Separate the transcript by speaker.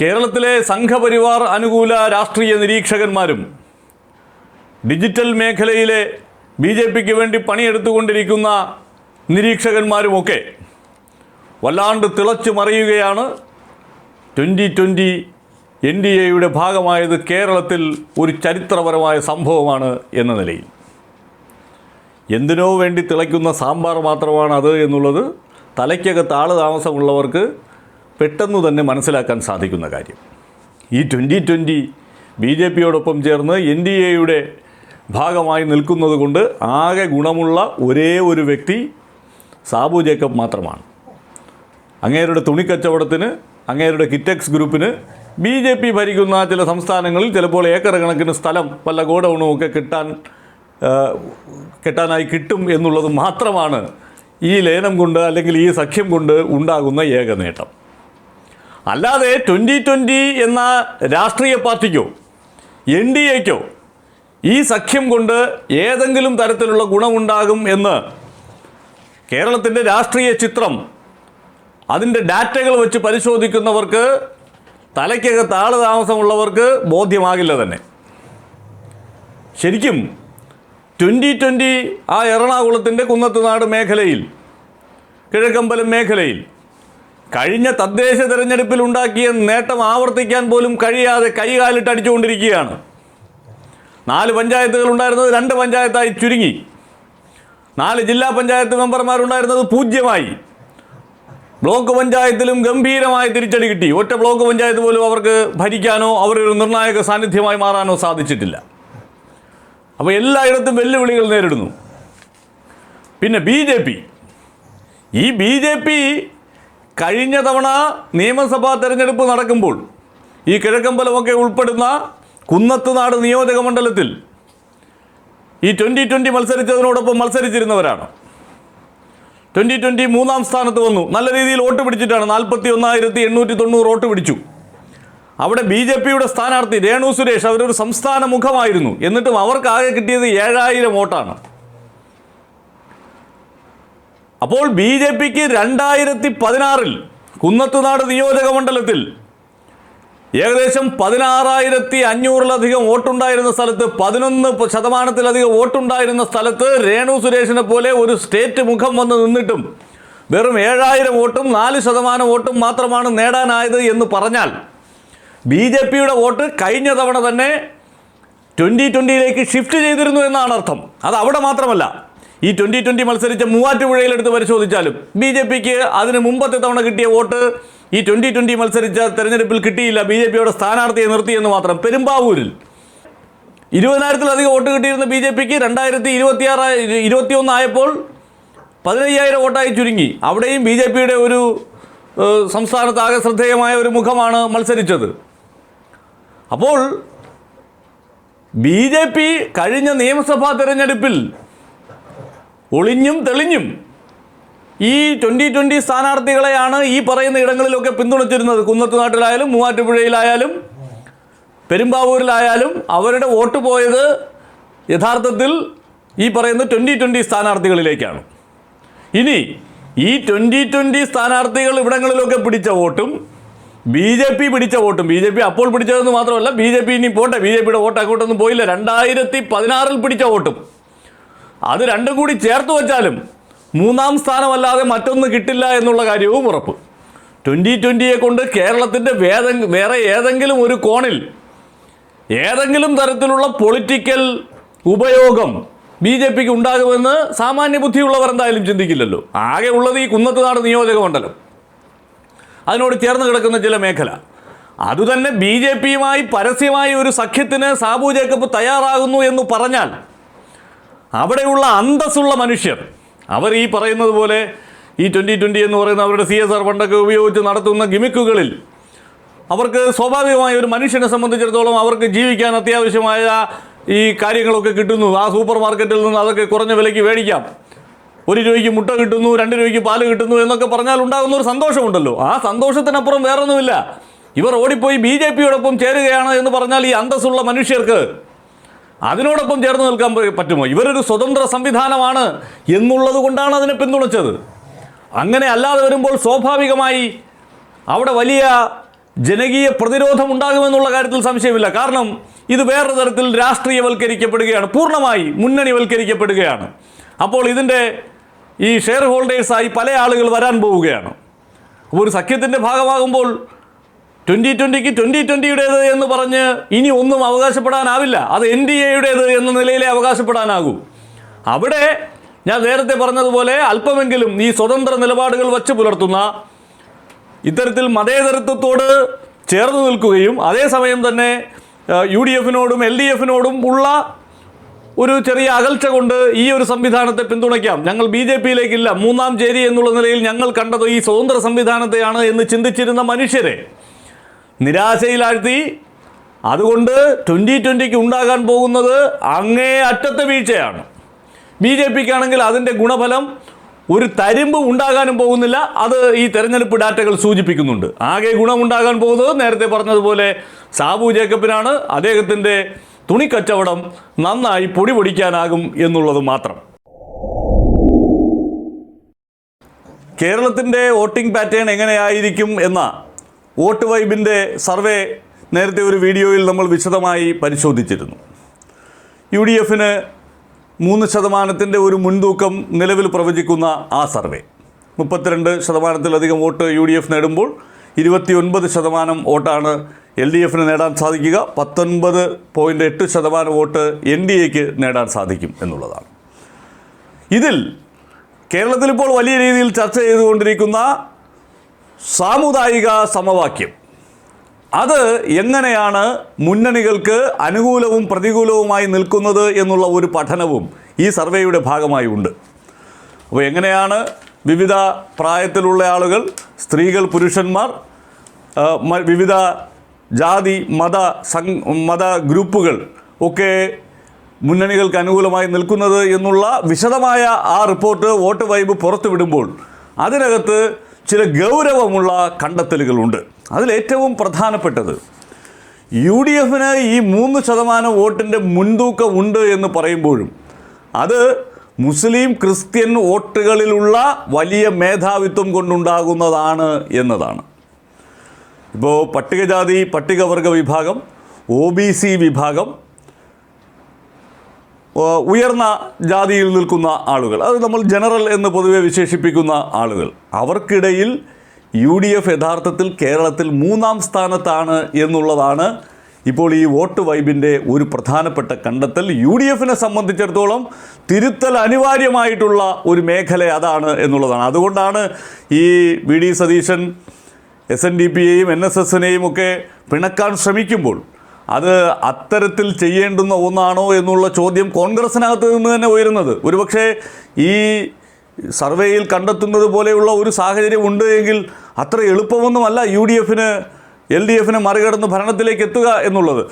Speaker 1: കേരളത്തിലെ സംഘപരിവാർ അനുകൂല രാഷ്ട്രീയ നിരീക്ഷകന്മാരും ഡിജിറ്റൽ മേഖലയിലെ BJPക്ക് വേണ്ടി പണിയെടുത്തുകൊണ്ടിരിക്കുന്ന നിരീക്ഷകന്മാരുമൊക്കെ വല്ലാണ്ട് തിളച്ചു മറിയുകയാണ്. 2020 NDAയുടെ ഭാഗമായത് കേരളത്തിൽ ഒരു ചരിത്രപരമായ സംഭവമാണ് എന്ന നിലയിൽ. എന്തിനോ വേണ്ടി തിളയ്ക്കുന്ന സാമ്പാർ മാത്രമാണ് അത് എന്നുള്ളത് തലയ്ക്കകത്ത് ആൾ താമസമുള്ളവർക്ക് പെട്ടെന്ന് തന്നെ മനസ്സിലാക്കാൻ സാധിക്കുന്ന കാര്യം. ഈ 2020 BJPയോടൊപ്പം ചേർന്ന് NDAയുടെ ഭാഗമായി നിൽക്കുന്നത് കൊണ്ട് ആകെ ഗുണമുള്ള ഒരേ ഒരു വ്യക്തി സാബു ജേക്കബ് മാത്രമാണ്. അങ്ങേരുടെ തുണിക്കച്ചവടത്തിന്, അങ്ങേരുടെ കിറ്റക്സ് ഗ്രൂപ്പിന് BJP ഭരിക്കുന്ന ചില സംസ്ഥാനങ്ങളിൽ ചിലപ്പോൾ ഏക്കർ കണക്കിന് സ്ഥലം വല്ല ഗോഡൗണും ഒക്കെ കെട്ടാനായി കിട്ടും എന്നുള്ളത് മാത്രമാണ് ഈ ലയനം കൊണ്ട് അല്ലെങ്കിൽ ഈ സഖ്യം കൊണ്ട് ഉണ്ടാകുന്ന ഏക നേട്ടം. അല്ലാതെ 2020 എന്ന രാഷ്ട്രീയ പാർട്ടിക്കോ NDAയ്ക്കോ ഈ സഖ്യം കൊണ്ട് ഏതെങ്കിലും തരത്തിലുള്ള ഗുണമുണ്ടാകും എന്ന് കേരളത്തിൻ്റെ രാഷ്ട്രീയ ചിത്രം അതിൻ്റെ ഡാറ്റകൾ വെച്ച് പരിശോധിക്കുന്നവർക്ക്, തലയ്ക്കകത്ത് ആൾ താമസമുള്ളവർക്ക് ബോധ്യമാകില്ല തന്നെ. ശരിക്കും 2020 ആ എറണാകുളത്തിൻ്റെ കുന്നത്തുനാട് മേഖലയിൽ, കിഴക്കമ്പലം മേഖലയിൽ കഴിഞ്ഞ തദ്ദേശ തെരഞ്ഞെടുപ്പിൽ ഉണ്ടാക്കിയ നേട്ടം ആവർത്തിക്കാൻ പോലും കഴിയാതെ കൈകാലിട്ട് അടിച്ചുകൊണ്ടിരിക്കുകയാണ്. 4 പഞ്ചായത്തുകൾ ഉണ്ടായിരുന്നത് 2 പഞ്ചായത്തായി ചുരുങ്ങി. 4 ജില്ലാ പഞ്ചായത്ത് മെമ്പർമാരുണ്ടായിരുന്നത് 0-ആയി. ബ്ലോക്ക് പഞ്ചായത്തിലും ഗംഭീരമായ തിരിച്ചടി കിട്ടി. ഒറ്റ ബ്ലോക്ക് പഞ്ചായത്ത് പോലും അവർക്ക് ഭരിക്കാനോ അവരൊരു നിർണായക സാന്നിധ്യമായി മാറാനോ സാധിച്ചിട്ടില്ല. അപ്പോൾ എല്ലായിടത്തും വെല്ലുവിളികൾ നേരിടുന്നു. പിന്നെ ഈ BJP കഴിഞ്ഞ തവണ നിയമസഭാ തെരഞ്ഞെടുപ്പ് നടക്കുമ്പോൾ ഈ കിഴക്കമ്പലമൊക്കെ ഉൾപ്പെടുന്ന കുന്നത്തുനാട് നിയോജക മണ്ഡലത്തിൽ ഈ 2020 മത്സരിച്ചതിനോടൊപ്പം മത്സരിച്ചിരുന്നവരാണ്. 2020 3-ാം സ്ഥാനത്ത് വന്നു. നല്ല രീതിയിൽ വോട്ട് പിടിച്ചിട്ടാണ്. 41,890 വോട്ട് പിടിച്ചു. അവിടെ BJPയുടെ സ്ഥാനാർത്ഥി രേണു സുരേഷ് അവരൊരു സംസ്ഥാന മുഖമായിരുന്നു. എന്നിട്ടും അവർക്ക് ആകെ കിട്ടിയത് 7,000 വോട്ടാണ്. അപ്പോൾ BJPക്ക് 2016 കുന്നത്തുനാട് നിയോജക മണ്ഡലത്തിൽ ഏകദേശം 16,500-ലധികം വോട്ടുണ്ടായിരുന്ന സ്ഥലത്ത്, 11% വോട്ടുണ്ടായിരുന്ന സ്ഥലത്ത് രേണു സുരേഷിനെ പോലെ ഒരു സ്റ്റേറ്റ് മുഖം വന്ന് നിന്നിട്ടും വെറും 7,000 വോട്ടും 4% വോട്ടും മാത്രമാണ് നേടാനായത് എന്ന് പറഞ്ഞാൽ BJPയുടെ വോട്ട് കഴിഞ്ഞ തവണ തന്നെ 2020യിലേക്ക് ഷിഫ്റ്റ് ചെയ്തിരുന്നു എന്നാണ് അർത്ഥം. അത് അവിടെ മാത്രമല്ല, ഈ 2020 മത്സരിച്ച മൂവാറ്റുപുഴയിലെടുത്ത് പരിശോധിച്ചാലും BJPക്ക് അതിന് മുമ്പത്തെ തവണ കിട്ടിയ വോട്ട് ഈ 2020 മത്സരിച്ച തെരഞ്ഞെടുപ്പിൽ കിട്ടിയില്ല. BJPയുടെ സ്ഥാനാർത്ഥിയെ നിർത്തിയെന്ന് മാത്രം. പെരുമ്പാവൂരിൽ 20,000-ലധികം വോട്ട് കിട്ടിയിരുന്ന BJPക്ക് 2021 ആയപ്പോൾ 15,000 വോട്ടായി ചുരുങ്ങി. അവിടെയും BJPയുടെ ഒരു സംസ്ഥാനത്താകെ ശ്രദ്ധേയമായ ഒരു മുഖമാണ് മത്സരിച്ചത്. അപ്പോൾ BJP കഴിഞ്ഞ നിയമസഭാ തെരഞ്ഞെടുപ്പിൽ ഒളിഞ്ഞും തെളിഞ്ഞും ഈ 2020 സ്ഥാനാർത്ഥികളെയാണ് ഈ പറയുന്ന ഇടങ്ങളിലൊക്കെ പിന്തുണച്ചിരുന്നത്. കുന്നത്തുനാട്ടിലായാലും മൂവാറ്റുപുഴയിലായാലും പെരുമ്പാവൂരിലായാലും അവരുടെ വോട്ട് പോയത് യഥാർത്ഥത്തിൽ ഈ പറയുന്ന 2020 സ്ഥാനാർത്ഥികളിലേക്കാണ്. ഇനി ഈ 2020 സ്ഥാനാർത്ഥികൾ ഇവിടങ്ങളിലൊക്കെ പിടിച്ച വോട്ടും BJP പിടിച്ച വോട്ടും, BJP അപ്പോൾ പിടിച്ചതെന്ന് മാത്രമല്ല, BJP ഇനി പോട്ടെ, BJPയുടെ വോട്ട് അങ്ങോട്ടൊന്നും പോയില്ല, 2016 പിടിച്ച വോട്ടും, അത് രണ്ടും കൂടി ചേർത്ത് വെച്ചാലും 3-ാം സ്ഥാനമല്ലാതെ മറ്റൊന്ന് കിട്ടില്ല എന്നുള്ള കാര്യവും ഉറപ്പ്. 2020യെ കൊണ്ട് കേരളത്തിൻ്റെ വേറെ ഏതെങ്കിലും ഒരു കോണിൽ ഏതെങ്കിലും തരത്തിലുള്ള പൊളിറ്റിക്കൽ ഉപയോഗം BJPക്ക് ഉണ്ടാകുമെന്ന് സാമാന്യ ബുദ്ധിയുള്ളവർ എന്തായാലും ചിന്തിക്കില്ലല്ലോ. ആകെ ഉള്ളത് ഈ കുന്നത്തുനാട് നിയോജക മണ്ഡലം, അതിനോട് ചേർന്ന് കിടക്കുന്ന ചില മേഖല. അതുതന്നെ BJPയുമായി പരസ്യമായി ഒരു സഖ്യത്തിന് സാബു ജേക്കബ് തയ്യാറാകുന്നു എന്ന് പറഞ്ഞാൽ അവിടെയുള്ള അന്തസ്സുള്ള മനുഷ്യർ, അവർ ഈ പറയുന്നത് പോലെ ഈ 2020 എന്ന് പറയുന്ന അവരുടെ CSR ഫണ്ടൊക്കെ ഉപയോഗിച്ച് നടത്തുന്ന ഗിമിക്കുകളിൽ അവർക്ക് സ്വാഭാവികമായ ഒരു മനുഷ്യനെ സംബന്ധിച്ചിടത്തോളം അവർക്ക് ജീവിക്കാൻ അത്യാവശ്യമായ ഈ കാര്യങ്ങളൊക്കെ കിട്ടുന്നു. ആ സൂപ്പർ മാർക്കറ്റിൽ നിന്ന് അതൊക്കെ കുറഞ്ഞ വിലയ്ക്ക് മേടിക്കാം. 1 രൂപയ്ക്ക് മുട്ട കിട്ടുന്നു, 2 രൂപയ്ക്ക് പാല് കിട്ടുന്നു എന്നൊക്കെ പറഞ്ഞാൽ ഉണ്ടാകുന്ന ഒരു സന്തോഷമുണ്ടല്ലോ. ആ സന്തോഷത്തിനപ്പുറം വേറൊന്നുമില്ല. ഇവർ ഓടിപ്പോയി BJPയോടൊപ്പം ചേരുകയാണ് എന്ന് പറഞ്ഞാൽ ഈ അന്തസ്സുള്ള മനുഷ്യർക്ക് അതിനോടൊപ്പം ചേർന്ന് നിൽക്കാൻ പറ്റുമോ? ഇവരൊരു സ്വതന്ത്ര സംവിധാനമാണ് എന്നുള്ളത് കൊണ്ടാണ് അതിനെ പിന്തുണച്ചത്. അങ്ങനെ അല്ലാതെ വരുമ്പോൾ സ്വാഭാവികമായി അവിടെ വലിയ ജനകീയ പ്രതിരോധം ഉണ്ടാകുമെന്നുള്ള കാര്യത്തിൽ സംശയമില്ല. കാരണം ഇത് വേറെ തരത്തിൽ രാഷ്ട്രീയവൽക്കരിക്കപ്പെടുകയാണ്, പൂർണ്ണമായി മുന്നണിവൽക്കരിക്കപ്പെടുകയാണ്. അപ്പോൾ ഇതിൻ്റെ ഈ ഷെയർ ഹോൾഡേഴ്സായി പല ആളുകൾ വരാൻ പോവുകയാണ്. അപ്പോൾ ഒരു സഖ്യത്തിൻ്റെ ഭാഗമാകുമ്പോൾ 2020-ക്ക് 2020-യുടേത് എന്ന് പറഞ്ഞ് ഇനി ഒന്നും അവകാശപ്പെടാനാവില്ല. അത് NDAയുടേത് എന്ന നിലയിലേ അവകാശപ്പെടാനാകൂ. അവിടെ ഞാൻ നേരത്തെ പറഞ്ഞതുപോലെ അല്പമെങ്കിലും ഈ സ്വതന്ത്ര നിലപാടുകൾ വച്ച് പുലർത്തുന്ന, ഇത്തരത്തിൽ മതേതരത്വത്തോട് ചേർന്ന് നിൽക്കുകയും അതേസമയം തന്നെ UDF-നോടും LDF-നോടും ഉള്ള ഒരു ചെറിയ അകൽച്ച കൊണ്ട് ഈ ഒരു സംവിധാനത്തെ പിന്തുണയ്ക്കാം, ഞങ്ങൾ BJP-യിലേക്കില്ല, മൂന്നാം ചേരി എന്നുള്ള നിലയിൽ ഞങ്ങൾ കണ്ടത് ഈ സ്വതന്ത്ര സംവിധാനത്തെയാണ് എന്ന് ചിന്തിച്ചിരുന്ന മനുഷ്യരെ നിരാശയിലാഴ്ത്തി. അതുകൊണ്ട് 2020-ക്ക് ഉണ്ടാകാൻ പോകുന്നത് അങ്ങേ അറ്റത്തെ വീഴ്ചയാണ്. BJP-ക്കാണെങ്കിൽ അതിൻ്റെ ഗുണഫലം ഒരു തരിമ്പും ഉണ്ടാകാനും പോകുന്നില്ല. അത് ഈ തെരഞ്ഞെടുപ്പ് ഡാറ്റകൾ സൂചിപ്പിക്കുന്നുണ്ട്. ആകെ ഗുണമുണ്ടാകാൻ പോകുന്നത് നേരത്തെ പറഞ്ഞതുപോലെ സാബു ജേക്കബിനാണ്. അദ്ദേഹത്തിൻ്റെ തുണിക്കച്ചവടം നന്നായി പൊടി പൊടിക്കാനാകും എന്നുള്ളത് മാത്രം. കേരളത്തിൻ്റെ വോട്ടിംഗ് പാറ്റേൺ എങ്ങനെയായിരിക്കും എന്ന വോട്ട് വൈബിൻ്റെ സർവേ നേരത്തെ ഒരു വീഡിയോയിൽ നമ്മൾ വിശദമായി പരിശോധിച്ചിരുന്നു. UDF-ന് 3% ഒരു മുൻതൂക്കം നിലവിൽ പ്രവചിക്കുന്ന ആ സർവേ 32%-ലധികം വോട്ട് UDF നേടുമ്പോൾ 29% വോട്ടാണ് LDF-ന് നേടാൻ സാധിക്കുക. 19.8% വോട്ട് NDAയ്ക്ക് നേടാൻ സാധിക്കും എന്നുള്ളതാണ്. ഇതിൽ കേരളത്തിലിപ്പോൾ വലിയ രീതിയിൽ ചർച്ച ചെയ്തുകൊണ്ടിരിക്കുന്ന സാമുദായിക സമവാക്യം, അത് എങ്ങനെയാണ് മുന്നണികൾക്ക് അനുകൂലവും പ്രതികൂലവുമായി നിൽക്കുന്നത് എന്നുള്ള ഒരു പഠനവും ഈ സർവേയുടെ ഭാഗമായി ഉണ്ട്. അപ്പോൾ എങ്ങനെയാണ് വിവിധ പ്രായത്തിലുള്ള ആളുകൾ, സ്ത്രീകൾ, പുരുഷന്മാർ, വിവിധ ജാതി മത ഗ്രൂപ്പുകൾ ഒക്കെ മുന്നണികൾക്ക് അനുകൂലമായി നിൽക്കുന്നത് എന്നുള്ള വിശദമായ ആ റിപ്പോർട്ട് വോട്ട് വൈബ് പുറത്തുവിടുമ്പോൾ അതിനകത്ത് ചില ഗൗരവമുള്ള കണ്ടെത്തലുകളുണ്ട്. അതിലേറ്റവും പ്രധാനപ്പെട്ടത് UDF-ന് ഈ 3% വോട്ടിൻ്റെ മുൻതൂക്കം ഉണ്ട് എന്ന് പറയുമ്പോഴും അത് മുസ്ലിം ക്രിസ്ത്യൻ വോട്ടുകളിലുള്ള വലിയ മേധാവിത്വം കൊണ്ടുണ്ടാകുന്നതാണ് എന്നതാണ്. ഇപ്പോൾ പട്ടികജാതി പട്ടികവർഗ വിഭാഗം, OBC വിഭാഗം, ഉയർന്ന ജാതിയിൽ നിൽക്കുന്ന ആളുകൾ, അത് നമ്മൾ ജനറൽ എന്ന് പൊതുവെ വിശേഷിപ്പിക്കുന്ന ആളുകൾ, അവർക്കിടയിൽ UDF യഥാർത്ഥത്തിൽ കേരളത്തിൽ 3-ാം സ്ഥാനത്താണ് എന്നുള്ളതാണ് ഇപ്പോൾ ഈ വോട്ട് വൈബിൻ്റെ ഒരു പ്രധാനപ്പെട്ട കണ്ടെത്തൽ. UDF-നെ സംബന്ധിച്ചിടത്തോളം തിരുത്തൽ അനിവാര്യമായിട്ടുള്ള ഒരു മേഖല അതാണ് എന്നുള്ളതാണ്. അതുകൊണ്ടാണ് ഈ VD സതീശൻ SNDP-യെയും NSS-നെയും ഒക്കെ പിണക്കാൻ ശ്രമിക്കുമ്പോൾ അത് അത്തരത്തിൽ ചെയ്യേണ്ടുന്ന ഒന്നാണോ എന്നുള്ള ചോദ്യം കോൺഗ്രസിനകത്ത് നിന്ന് തന്നെ ഉയരുന്നത്. ഒരുപക്ഷെ ഈ സർവേയിൽ കണ്ടെത്തുന്നത് പോലെയുള്ള ഒരു സാഹചര്യം ഉണ്ട് എങ്കിൽ അത്ര എളുപ്പമൊന്നുമല്ല UDF-ന് LDF-നെ മറികടന്ന് ഭരണത്തിലേക്ക് എത്തുക എന്നുള്ളത്.